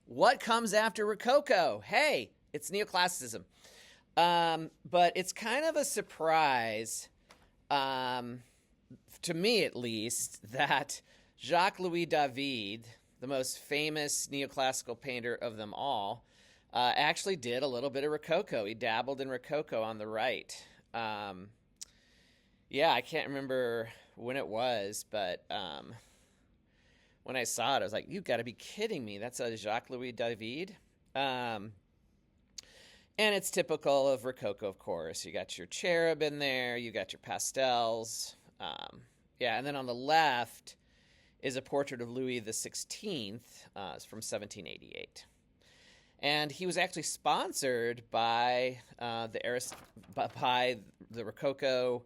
What comes after Rococo? Hey, it's neoclassicism. But it's kind of a surprise, um, to me at least, that Jacques-Louis David, the most famous neoclassical painter of them all, actually did a little bit of Rococo. He dabbled in Rococo on the right. Yeah, I can't remember when it was, but when I saw it, I was like, "You got to be kidding me! That's a Jacques-Louis David." Um, and it's typical of Rococo, of course. You got your cherub in there, you got your pastels. Yeah, and then on the left is a portrait of Louis the 16th. It's from 1788. And he was actually sponsored by by the Rococo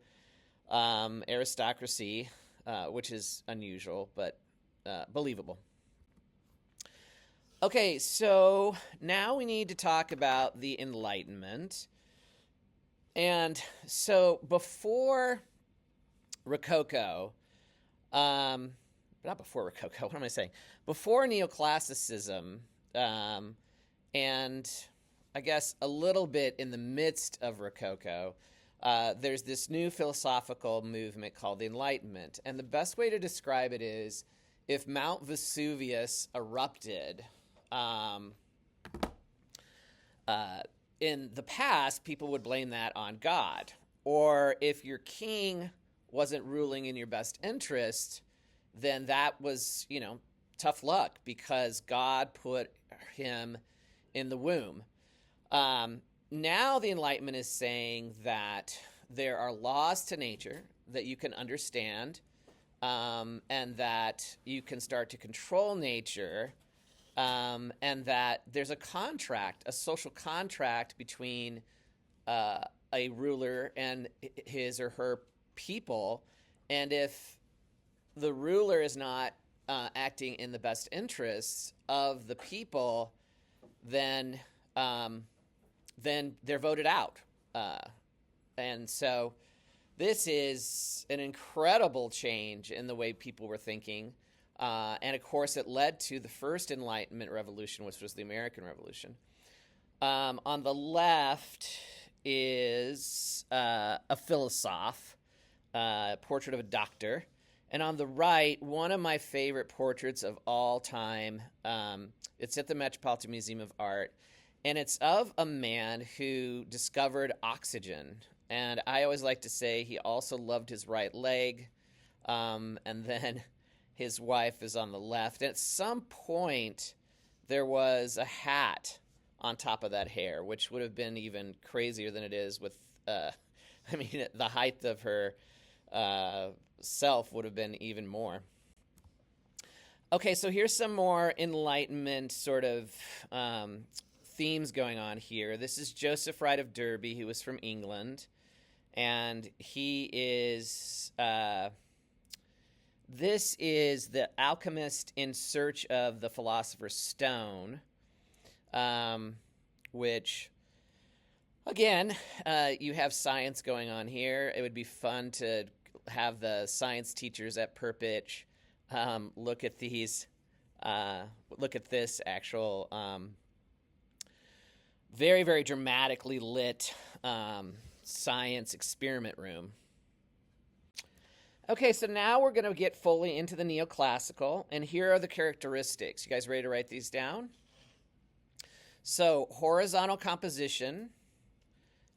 aristocracy, which is unusual but believable. Okay, so now we need to talk about the Enlightenment. And so before Rococo, not before Rococo, what am I saying? Before Neoclassicism, and I guess a little bit in the midst of Rococo, there's this new philosophical movement called the Enlightenment. And the best way to describe it is if Mount Vesuvius erupted, in the past, people would blame that on God. Or if your king wasn't ruling in your best interest, then that was, tough luck because God put him in the womb. Now the Enlightenment is saying that there are laws to nature that you can understand, and that you can start to control nature, and that there's a contract, a social contract between a ruler and his or her people. And if the ruler is not acting in the best interests of the people, then they're voted out. And so this is an incredible change in the way people were thinking. And of course, it led to the first Enlightenment revolution, which was the American Revolution. On the left is a philosophe, portrait of a doctor. And on the right, one of my favorite portraits of all time. It's at the Metropolitan Museum of Art. And it's of a man who discovered oxygen. And I always like to say he also loved his right leg. And then his wife is on the left. And at some point, there was a hat on top of that hair, which would have been even crazier than it is with, the height of her self would have been even more. Okay, so here's some more Enlightenment sort of themes going on here. This is Joseph Wright of Derby, who was from England. And he is... this is the alchemist in search of the philosopher's stone, which, again, you have science going on here. It would be fun to have the science teachers at Perpich look at these, look at this actual very, very dramatically lit science experiment room. Okay, so now we're going to get fully into the neoclassical, and here are the characteristics. You guys ready to write these down? So, horizontal composition,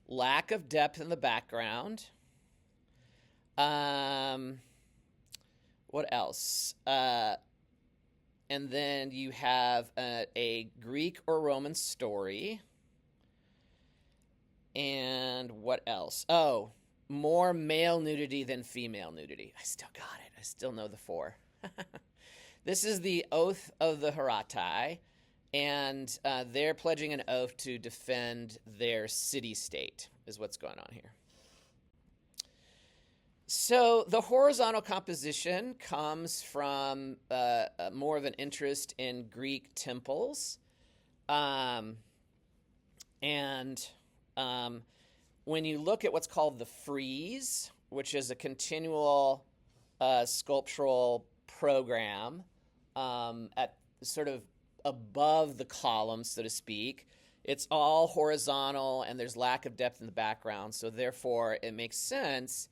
lack of depth in the background. What else? And then you have a Greek or Roman story. And what else? Oh, more male nudity than female nudity. I still got it. I still know the four. This is the oath of the Heratai, and they're pledging an oath to defend their city-state, is what's going on here. So the horizontal composition comes from more of an interest in Greek temples. When you look at what's called the frieze, which is a continual sculptural program at sort of above the column, so to speak. It's all horizontal, and there's lack of depth in the background. So therefore, it makes sense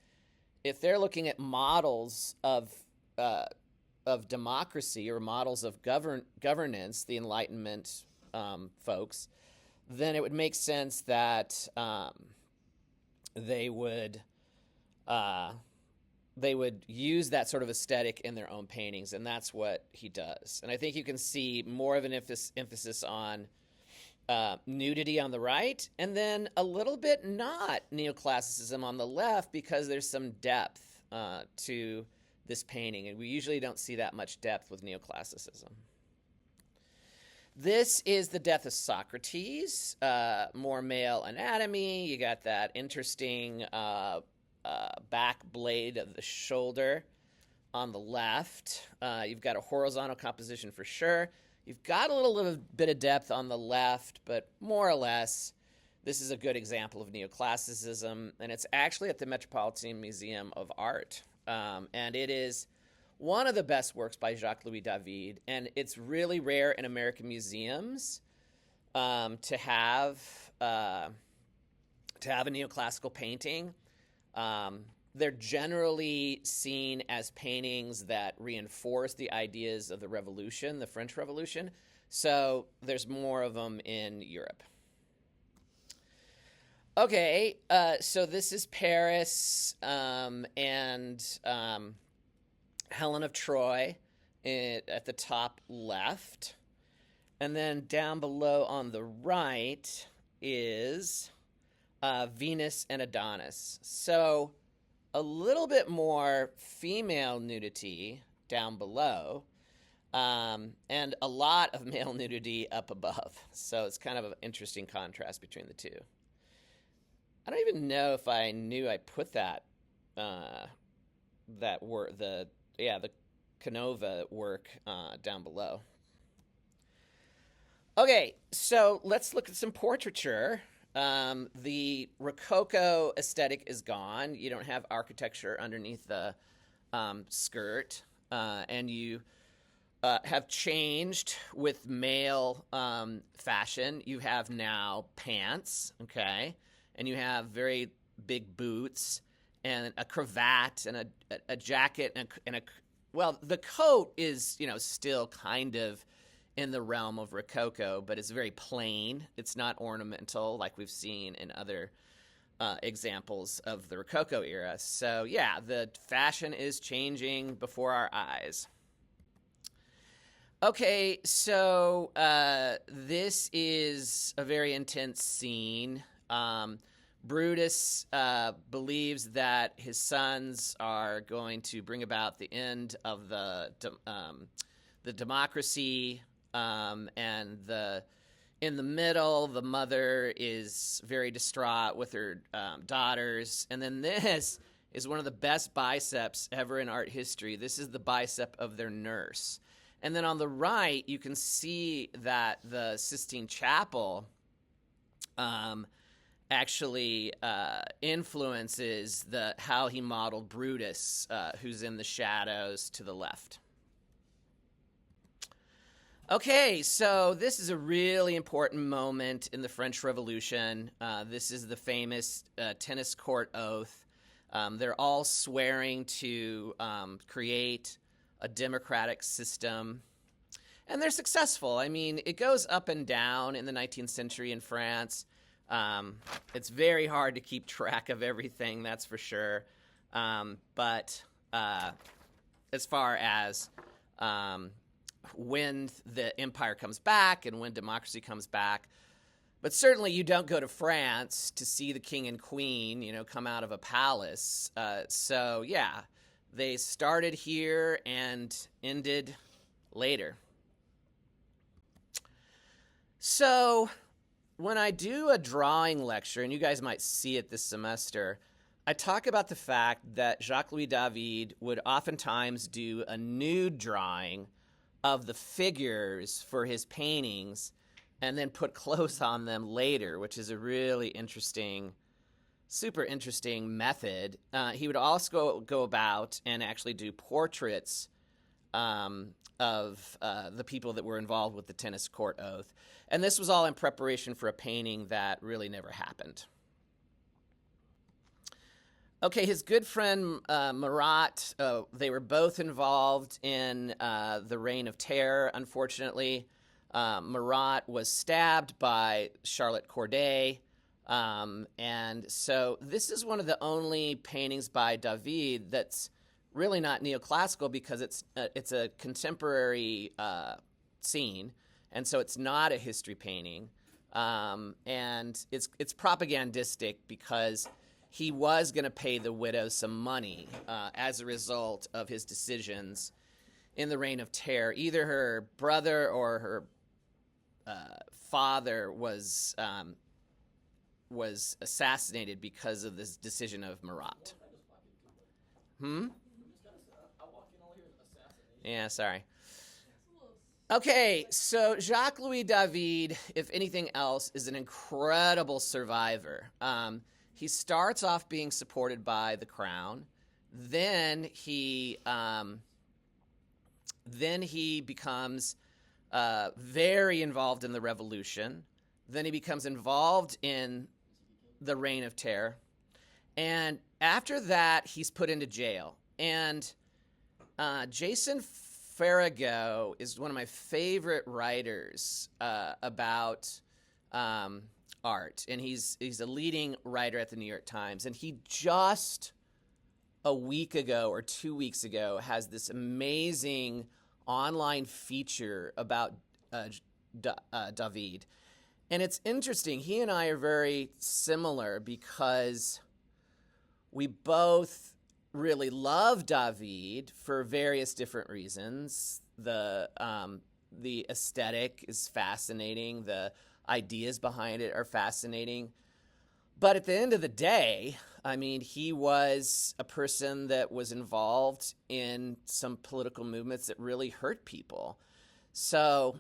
if they're looking at models of democracy or models of governance, the Enlightenment folks, then it would make sense that they would use that sort of aesthetic in their own paintings, and that's what he does. And I think you can see more of an emphasis on nudity on the right, and then a little bit not neoclassicism on the left, because there's some depth to this painting, and we usually don't see that much depth with neoclassicism. This is the death of Socrates, more male anatomy. You got that interesting back blade of the shoulder on the left. You've got a horizontal composition for sure. You've got a little bit of depth on the left, but more or less, this is a good example of neoclassicism, and it's actually at the Metropolitan Museum of Art. And it is one of the best works by Jacques-Louis David, and it's really rare in American museums to have a neoclassical painting. They're generally seen as paintings that reinforce the ideas of the Revolution, the French Revolution. So there's more of them in Europe. Okay, so this is Paris and Helen of Troy at the top left. And then down below on the right is Venus and Adonis. So a little bit more female nudity down below, and a lot of male nudity up above. So it's kind of an interesting contrast between the two. I don't even know if I knew I put that work, the Canova work down below. Okay, so let's look at some portraiture. The Rococo aesthetic is gone. You don't have architecture underneath the skirt, and you have changed with male fashion. You have now pants, okay, and you have very big boots and a cravat and a jacket and a well, the coat is, still kind of in the realm of Rococo, but it's very plain. It's not ornamental like we've seen in other examples of the Rococo era. So, yeah, the fashion is changing before our eyes. Okay, so this is a very intense scene. Brutus believes that his sons are going to bring about the end of the democracy, and in the middle, the mother is very distraught with her daughters. And then this is one of the best biceps ever in art history. This is the bicep of their nurse. And then on the right, you can see that the Sistine Chapel actually influences how he modeled Brutus, who's in the shadows to the left. Okay, so this is a really important moment in the French Revolution. This is the famous tennis court oath. They're all swearing to create a democratic system. And they're successful. I mean, it goes up and down in the 19th century in France. It's very hard to keep track of everything, that's for sure. But as far as when the empire comes back and when democracy comes back, but certainly you don't go to France to see the king and queen, come out of a palace. So, yeah, they started here and ended later. So when I do a drawing lecture, and you guys might see it this semester, I talk about the fact that Jacques-Louis David would oftentimes do a nude drawing of the figures for his paintings and then put clothes on them later, which is a really interesting, super interesting method. He would also go about and actually do portraits the people that were involved with the tennis court oath. And this was all in preparation for a painting that really never happened. Okay, his good friend Marat, they were both involved in the Reign of Terror, unfortunately. Marat was stabbed by Charlotte Corday. And so this is one of the only paintings by David that's really not neoclassical, because it's a contemporary scene, and so it's not a history painting. And it's propagandistic because he was going to pay the widow some money as a result of his decisions in the Reign of Terror. Either her brother or her father was assassinated because of this decision of Marat. Yeah, sorry. Okay, so Jacques-Louis David, if anything else, is an incredible survivor. He starts off being supported by the crown. Then he becomes very involved in the revolution. Then he becomes involved in the Reign of Terror. And after that, he's put into jail. And Jason Farrago is one of my favorite writers about art, and he's a leading writer at the New York Times. And he just a week ago or 2 weeks ago has this amazing online feature about David. And it's interesting. He and I are very similar because we both really love David for various different reasons. The aesthetic is fascinating. The ideas behind it are fascinating. But at the end of the day, I mean, he was a person that was involved in some political movements that really hurt people. So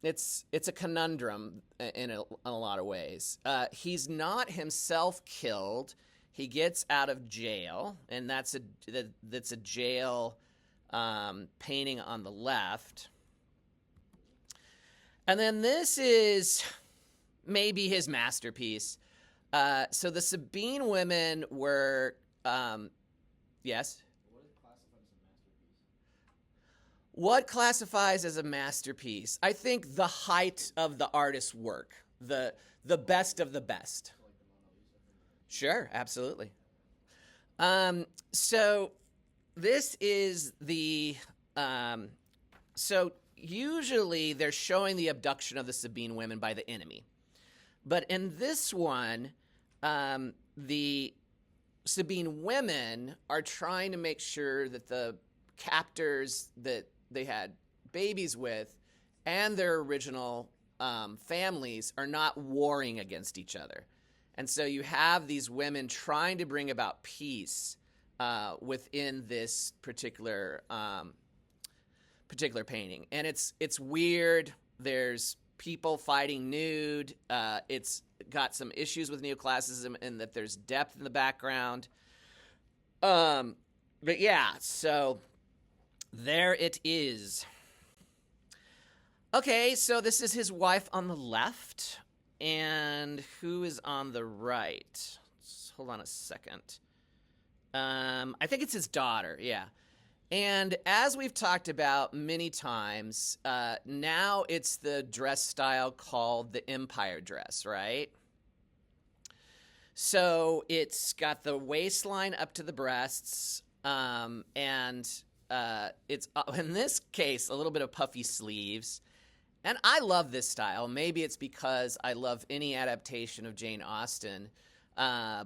it's a conundrum in a lot of ways. He's not himself killed. He gets out of jail, and that's a jail painting on the left. And then this is maybe his masterpiece. So the Sabine women were, yes? What classifies as a masterpiece? I think the height of the artist's work, the best of the best. Sure, absolutely. So this is the, so usually they're showing the abduction of the Sabine women by the enemy. But in this one, the Sabine women are trying to make sure that the captors that they had babies with and their original families are not warring against each other. And so you have these women trying to bring about peace within this particular painting. And it's weird. There's people fighting nude. It's got some issues with neoclassicism in that there's depth in the background. But yeah, so there it is. Okay, so this is his wife on the left. And who is on the right? Hold on a second. I think it's his daughter, yeah. And as we've talked about many times, now it's the dress style called the empire dress, right? So it's got the waistline up to the breasts, and it's, in this case, a little bit of puffy sleeves. And I love this style. Maybe it's because I love any adaptation of Jane Austen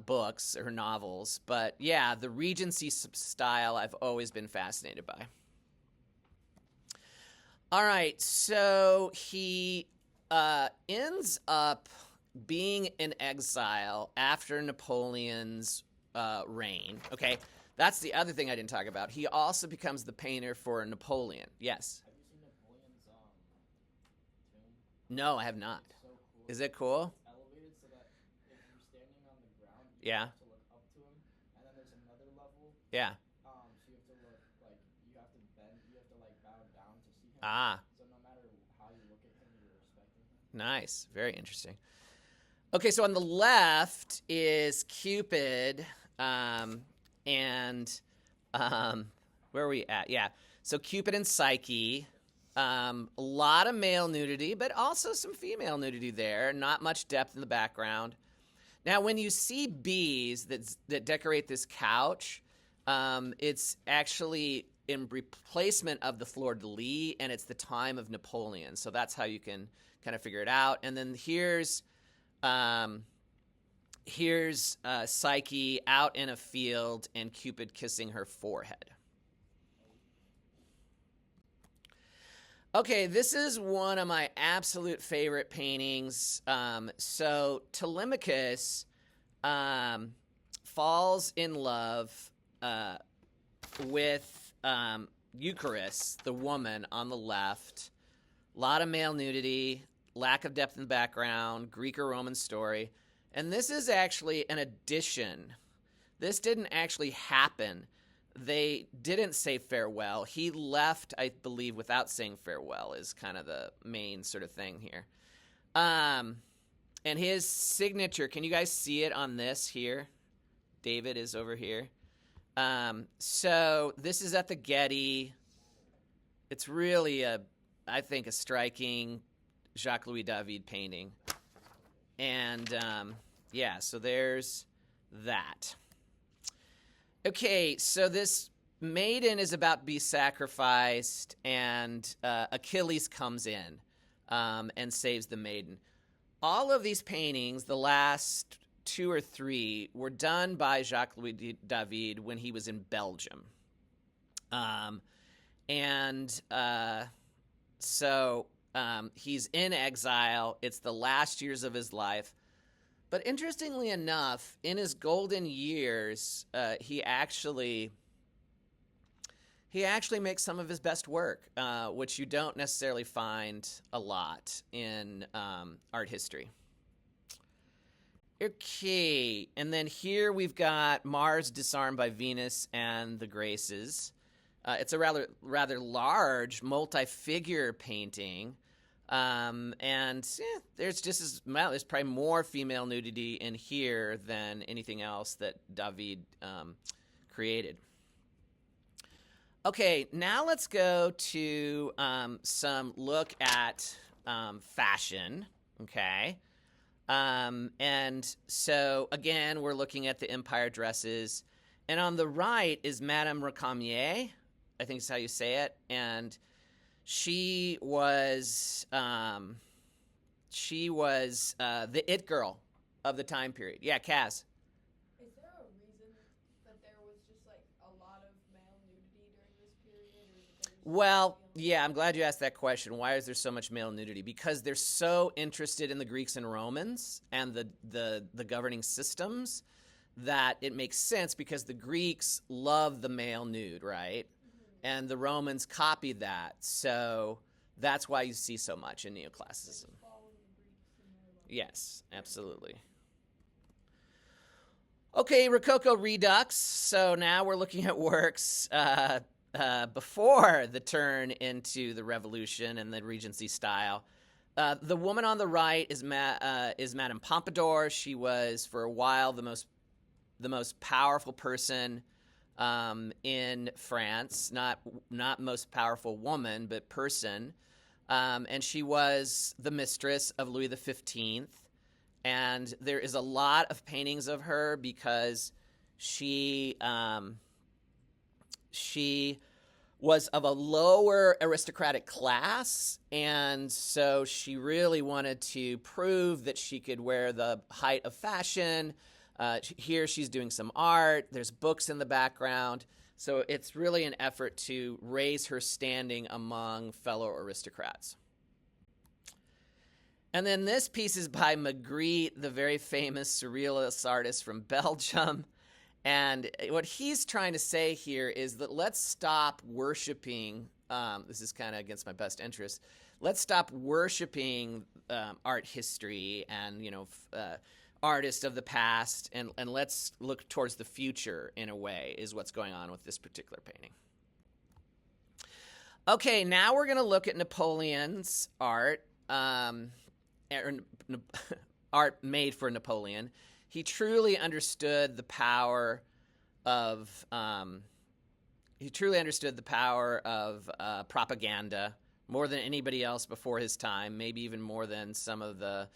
books or novels. But yeah, the Regency style I've always been fascinated by. All right, so he ends up being in exile after Napoleon's reign. Okay, that's the other thing I didn't talk about. He also becomes the painter for Napoleon. Yes? Have you seen Napoleon's tomb? No, I have not. It's so cool. Is it cool? It's elevated so that if you're standing on the ground, you Yeah. have to look up to him. And then there's another level. Yeah. So you have to look, like, you have to bend, you have to, like, bow Ah, So no matter how you look at him, you're respecting him. nice. Very interesting. Okay, so on the left is Cupid, and where are we at? Yeah, so Cupid and Psyche. A lot of male nudity, but also some female nudity there. Not much depth in the background. Now, when you see bees that decorate this couch, it's actually in replacement of the fleur-de-lis, and it's the time of Napoleon. So that's how you can kind of figure it out. And then here's Psyche out in a field and Cupid kissing her forehead. Okay, this is one of my absolute favorite paintings. So Telemachus falls in love with Eucharis, the woman on the left. A lot of male nudity, lack of depth in the background, Greek or Roman story. And this is actually an addition. This didn't actually happen. They didn't say farewell. He left, I believe, without saying farewell is kind of the main sort of thing here. And his signature, can you guys see it on this here? David is over here. So this is at the Getty. It's really, I think, a striking Jacques-Louis David painting. And, yeah, so there's that. Okay, so this maiden is about to be sacrificed, and Achilles comes in and saves the maiden. All of these paintings, the last 2 or 3, were done by Jacques-Louis David when he was in Belgium. So he's in exile. It's the last years of his life. But interestingly enough, in his golden years, he actually makes some of his best work, which you don't necessarily find a lot in art history. Okay, and then here we've got Mars disarmed by Venus and the Graces. It's a rather large multi-figure painting. There's just there's probably more female nudity in here than anything else that David created. Okay, now let's go to some look at fashion. Okay, and so again, we're looking at the Empire dresses, and on the right is Madame Recamier, I think is how you say it, and she was the it girl of the time period. Yeah, Kaz. Is there a reason that there was just like a lot of male nudity during this period? Well, yeah, I'm glad you asked that question. Why is there so much male nudity? Because they're so interested in the Greeks and Romans and the governing systems that it makes sense, because the Greeks love the male nude, right? And the Romans copied that, so that's why you see so much in neoclassicism. Yes, absolutely. Okay, Rococo Redux. So now we're looking at works before the turn into the Revolution and the Regency style. The woman on the right is Madame Pompadour. She was, for a while, the most powerful person in France, not most powerful woman, but person, and she was the mistress of Louis XV, and there is a lot of paintings of her because she was of a lower aristocratic class, and so she really wanted to prove that she could wear the height of fashion. Here she's doing some art. There's books in the background. So it's really an effort to raise her standing among fellow aristocrats. And then this piece is by Magritte, the very famous surrealist artist from Belgium. And what he's trying to say here is that let's stop worshiping, this is kind of against my best interest, let's stop worshiping art history and, artists of the past, and let's look towards the future in a way, is what's going on with this particular painting. Okay, now we're going to look at Napoleon's art, art made for Napoleon. He truly understood the power of propaganda more than anybody else before his time, maybe even more than some of the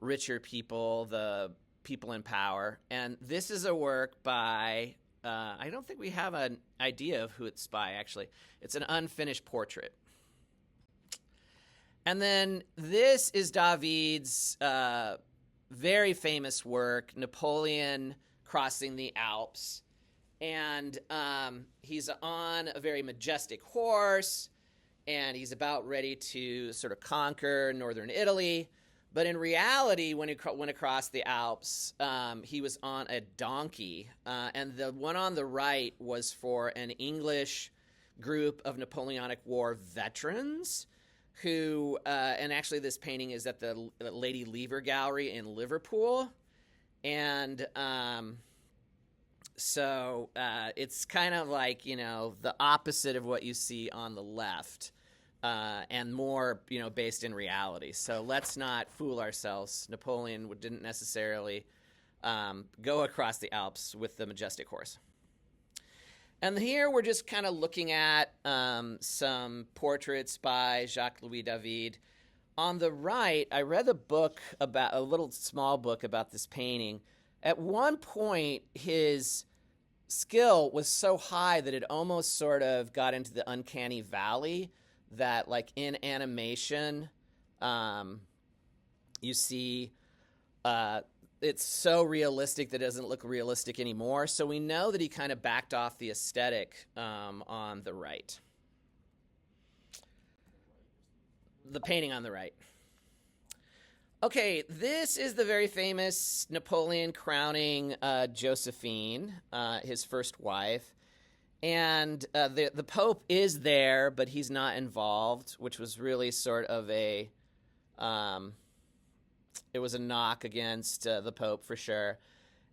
richer people, the people in power. And this is a work by, I don't think we have an idea of who it's by, actually. It's an unfinished portrait. And then this is David's very famous work, Napoleon Crossing the Alps. And he's on a very majestic horse, and he's about ready to sort of conquer northern Italy. But in reality, when he went across the Alps, he was on a donkey. And the one on the right was for an English group of Napoleonic War veterans who, and actually this painting is at the Lady Lever Gallery in Liverpool. And so it's kind of like, the opposite of what you see on the left. And more, based in reality. So let's not fool ourselves. Napoleon didn't necessarily go across the Alps with the majestic horse. And here we're just kind of looking at some portraits by Jacques-Louis David. On the right, I read a little small book about this painting. At one point, his skill was so high that it almost sort of got into the uncanny valley. That, like, in animation, you see it's so realistic that it doesn't look realistic anymore. So we know that he kind of backed off the aesthetic on the right. The painting on the right. Okay, this is the very famous Napoleon crowning Josephine, his first wife. And the Pope is there, but he's not involved, which was really sort of it was a knock against the Pope for sure.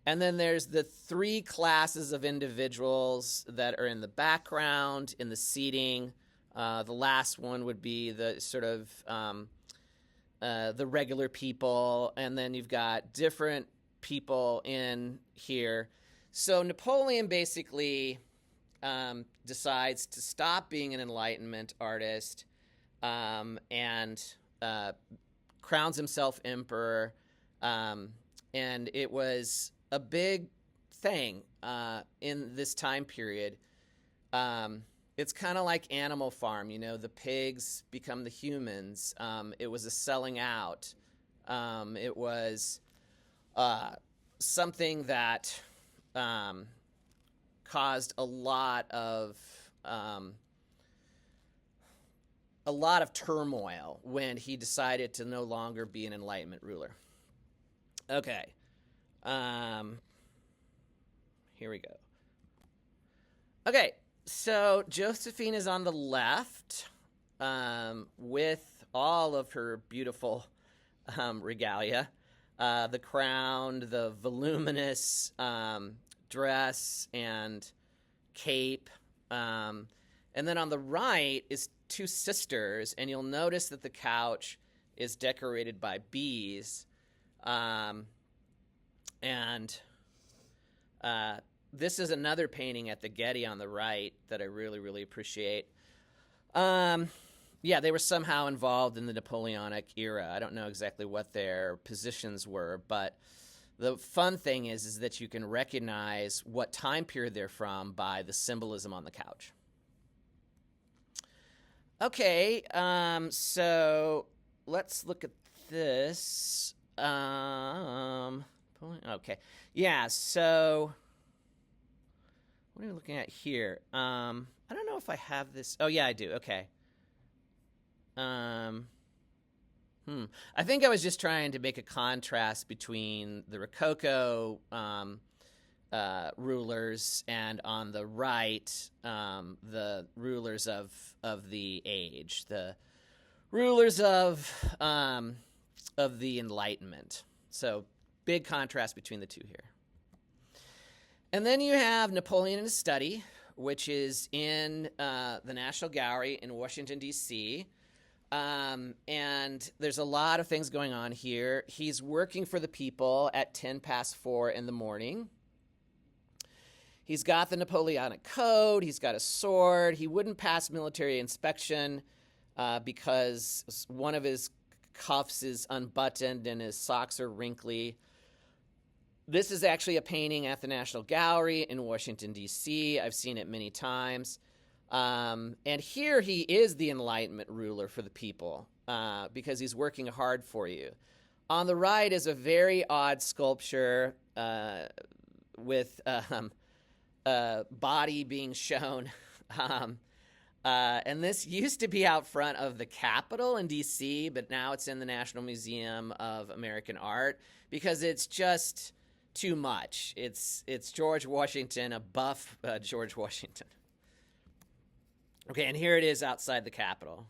And then there's the three classes of individuals that are in the background, in the seating. The last one would be the sort of the regular people, and then you've got different people in here. So Napoleon basically decides to stop being an Enlightenment artist and crowns himself emperor. And it was a big thing in this time period. It's kind of like Animal Farm, the pigs become the humans. It was a selling out. It was something that caused a lot of turmoil when he decided to no longer be an Enlightenment ruler. Okay. Here we go. Okay, so Josephine is on the left with all of her beautiful regalia. The crown, the voluminous dress and cape. And then on the right is two sisters, and you'll notice that the couch is decorated by bees. This is another painting at the Getty on the right that I really, really appreciate. They were somehow involved in the Napoleonic era. I don't know exactly what their positions were, but the fun thing is that you can recognize what time period they're from by the symbolism on the couch. Okay, so let's look at this. Okay, yeah, so what are we looking at here? I don't know if I have this. Oh, yeah, I do. Okay. I think I was just trying to make a contrast between the Rococo rulers and on the right, the rulers of the age, the rulers of the Enlightenment. So big contrast between the two here. And then you have Napoleon in his study which is in the National Gallery in Washington, D.C., and there's a lot of things going on here. He's working for the people at 4:10 in the morning. He's got the Napoleonic Code. He's got a sword. He wouldn't pass military inspection because one of his cuffs is unbuttoned and his socks are wrinkly. This is actually a painting at the National Gallery in Washington, D.C. I've seen it many times. And here he is the Enlightenment ruler for the people because he's working hard for you. On the right is a very odd sculpture with body being shown. And this used to be out front of the Capitol in D.C., but now it's in the National Museum of American Art because it's just too much. It's George Washington, a buff George Washington. Okay, and here it is outside the Capitol.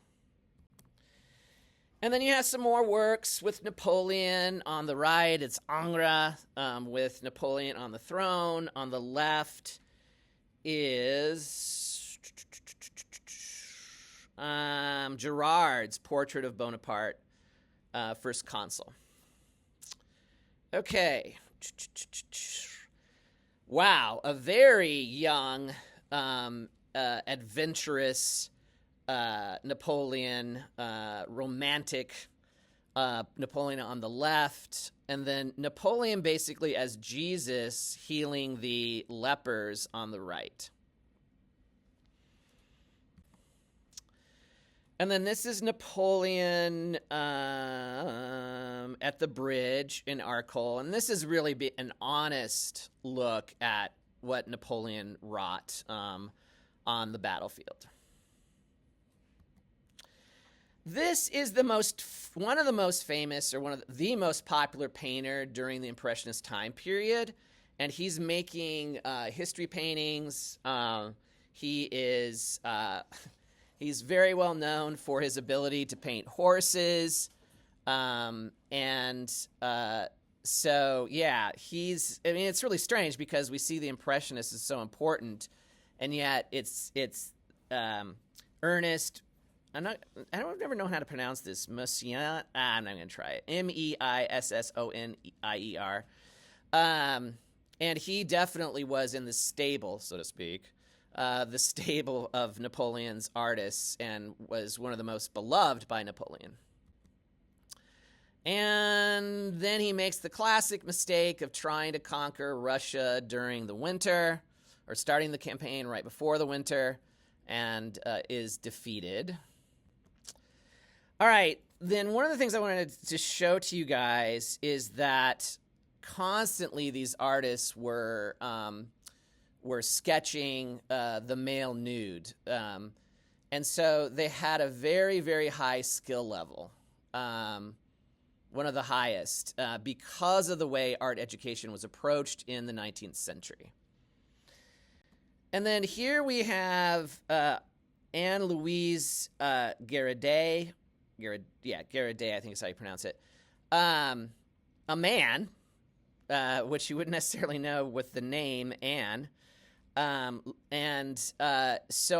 And then you have some more works with Napoleon. On the right, it's Ingres with Napoleon on the throne. On the left is Gerard's portrait of Bonaparte, first consul. Okay. Wow, a very young, adventurous Napoleon, romantic Napoleon on the left, and then Napoleon basically as Jesus healing the lepers on the right. And then this is Napoleon at the bridge in Arcole, and this is really an honest look at what Napoleon wrought on the battlefield. This is one of the most famous, or one of the most popular painter during the Impressionist time period, and he's making history paintings. He's very well known for his ability to paint horses, so yeah, it's really strange because we see the Impressionists as so important, and yet it's Ernest. I don't ever know how to pronounce this. Messiaen. I'm not going to try it. Meissonier. And he definitely was in the stable, so to speak, the stable of Napoleon's artists, and was one of the most beloved by Napoleon. And then he makes the classic mistake of trying to conquer Russia during the winter, or starting the campaign right before the winter, and is defeated. All right, then one of the things I wanted to show to you guys is that constantly these artists were sketching the male nude. And so they had a very, very high skill level, one of the highest, because of the way art education was approached in the 19th century. And then here we have Anne-Louise Garaday. Garaday, I think is how you pronounce it. A man, which you wouldn't necessarily know with the name Anne. So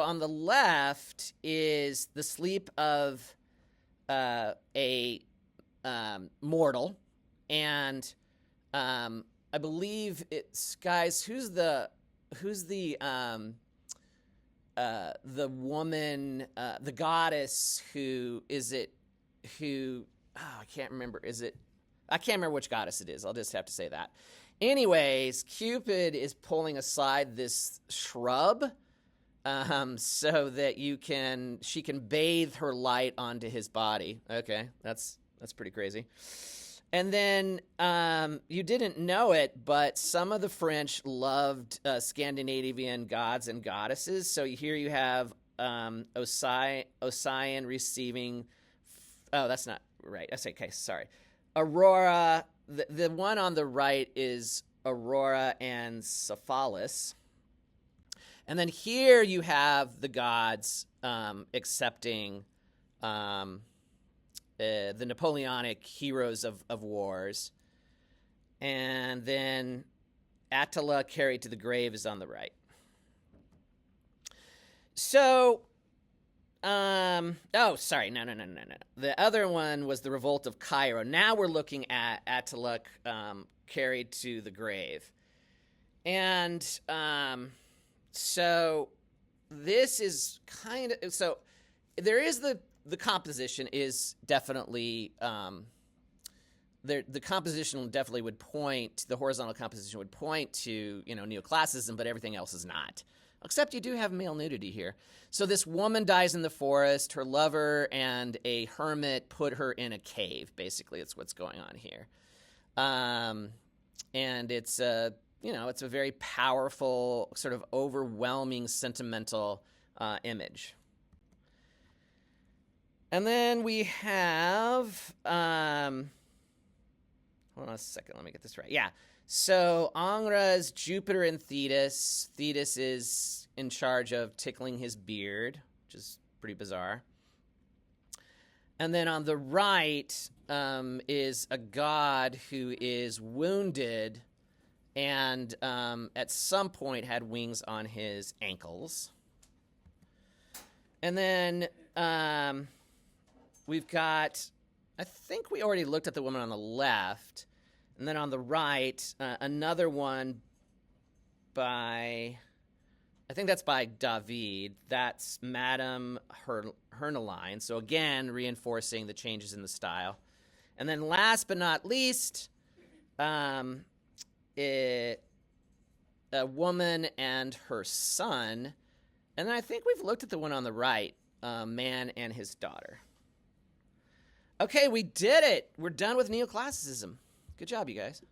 on the left is the sleep of a mortal, and I believe it's, guys, who's the woman, the goddess I can't remember. I can't remember which goddess it is. I'll just have to say that. Anyways, Cupid is pulling aside this shrub so that she can bathe her light onto his body. Okay, that's pretty crazy. And then you didn't know it, but some of the French loved Scandinavian gods and goddesses. So here you have Ossian receiving. Oh, that's not right. That's okay. Sorry. Aurora. The one on the right is Aurora and Cephalus. And then here you have the gods accepting the Napoleonic heroes of wars. And then Attila carried to the grave is on the right. So, oh, sorry, no. The other one was the revolt of Cairo. Now we're looking at Attila carried to the grave. And so this is kind of, so there is the composition is definitely, the composition definitely would point, the horizontal composition would point to, neoclassicism, but everything else is not. Except you do have male nudity here. So this woman dies in the forest. Her lover and a hermit put her in a cave. Basically, it's what's going on here. And it's it's a very powerful, sort of overwhelming, sentimental image. And then we have, hold on a second, let me get this right. Yeah. So Angra's Jupiter and Thetis. Thetis is in charge of tickling his beard, which is pretty bizarre. And then on the right is a god who is wounded and at some point had wings on his ankles. And then we've got, I think we already looked at the woman on the left. And then on the right, another one by, I think that's by David. That's Madame Herneline. So again, reinforcing the changes in the style. And then last but not least, a woman and her son. And then I think we've looked at the one on the right, man and his daughter. Okay, we did it. We're done with neoclassicism. Good job, you guys.